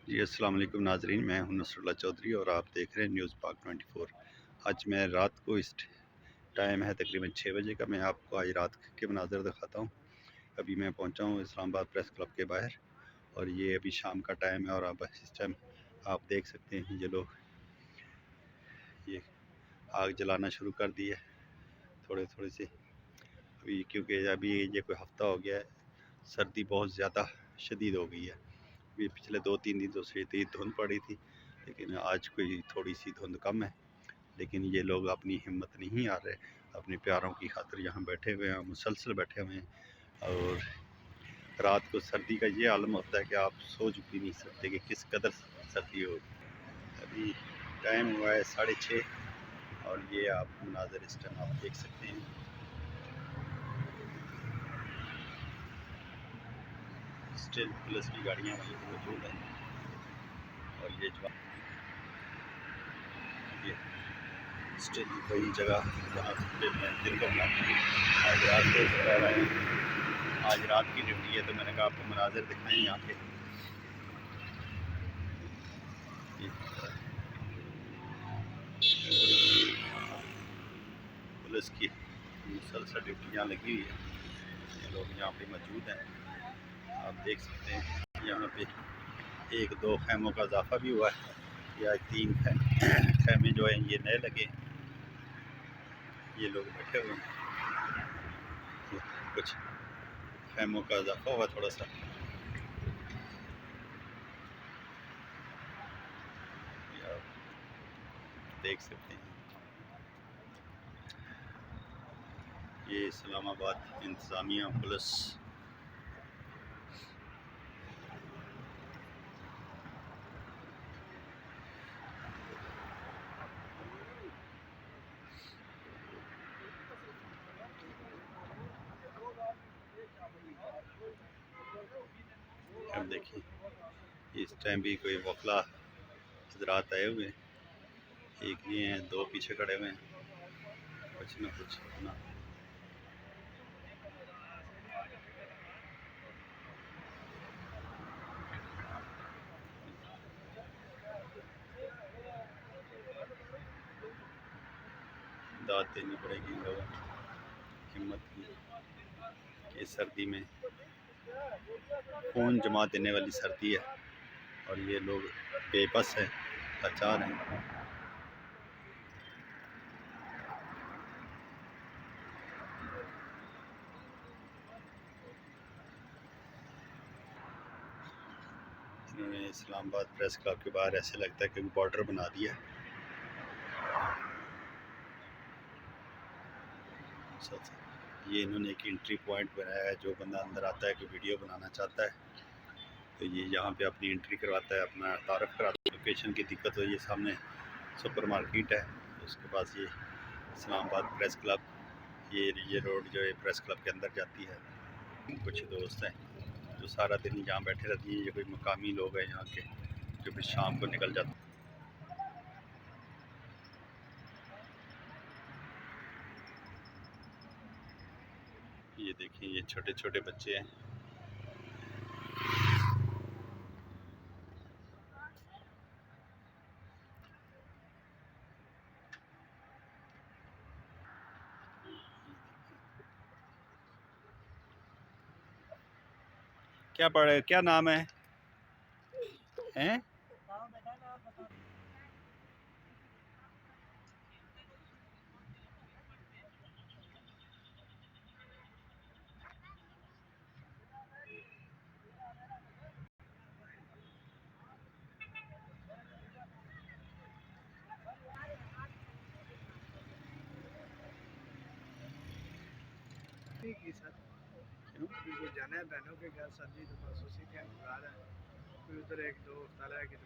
जी अस्सलाम वालेकुम नाजरीन, मैं हूं नसरुल्लाह चौधरी और आप देख रहे हैं न्यूज़ पाक 24। आज मैं रात को इस टाइम है तकरीबन 6 बजे का, मैं आपको आज रात के मनाज़र दिखाता हूं। अभी मैं पहुंचा हूं इस्लामाबाद प्रेस क्लब के बाहर और ये अभी शाम का टाइम है और अब इस टाइम आप देख सकते हैं ये लोग ये आग जलाना शुरू कर दी है थोड़े थोड़े से। अभी क्योंकि अभी ये कोई हफ़्ता हो गया है, सर्दी बहुत ज़्यादा शदीद हो गई है। ये पिछले 2-3 दिन तो शदीद धुंध पड़ी थी, लेकिन आज कोई थोड़ी सी धुंध कम है। लेकिन ये लोग अपनी हिम्मत नहीं हार रहे, अपने प्यारों की खातिर यहाँ बैठे हुए हैं, मुसलसल बैठे हुए हैं। और रात को सर्दी का ये आलम होता है कि आप सोच भी नहीं सकते कि किस कदर सर्दी हो। अभी टाइम हुआ है 6:30 और ये आप मनाज़र इस टाइम आप देख सकते हैं। स्टिल पुलिस की गाड़ियाँ वहीं पर मौजूद हैं और ये स्टिल वही जगह जहाँ से मैं दिन को आज रात को रह रहे हैं। आज रात की ड्यूटी है तो मैंने कहा आपको मनाज़र दिखाएं यहाँ के। पुलिस की मुसलसल ड्यूटी यहाँ लगी हुई है, ये लोग यहाँ पे मौजूद हैं। आप देख सकते हैं यहाँ पे 1-2 खैमों का इजाफा भी हुआ है, या 3 खैमे जो हैं ये नए लगे। ये लोग बैठे हुए हैं, कुछ खैमों का इजाफा हुआ थोड़ा सा। आप देख सकते हैं ये इस्लामाबाद इंतज़ामिया पुलिस अब देखिए इस टाइम भी कोई वकला हजरात आए हुए हैं, एक ये हैं, 2 पीछे खड़े हुए हैं, कुछ ना कुछ अपना दाद देनी पड़ेगी इन लोगों को, हिम्मत की। इस सर्दी में खून जमा देने वाली सर्दी है और ये लोग बेबस हैं, लाचार हैं। इन्होंने इस्लामाबाद प्रेस क्लब के बाहर ऐसे लगता है कि बॉर्डर बना दिया है। ये इन्होंने एक एंट्री पॉइंट बनाया है, जो बंदा अंदर आता है कि वीडियो बनाना चाहता है तो ये यहाँ पे अपनी एंट्री करवाता है, अपना तारफ़ कराता है। लोकेशन की दिक्कत हो, ये सामने सुपर मार्केट है, उसके पास ये इस्लामाबाद प्रेस क्लब, ये रोड जो है प्रेस क्लब के अंदर जाती है। कुछ दोस्त हैं जो सारा दिन यहाँ बैठे रहती हैं, ये कोई मकामी लोग हैं यहाँ के जो फिर शाम को निकल जाते हैं। ये देखिए ये छोटे छोटे बच्चे हैं। क्या पढ़े, क्या नाम है हैं? ठीक है सर, बिल्कुल जाना है बहनों के घर, सर्दी तो बस उसी के घर है। फिर उधर एक दोस्त आ रहा है कि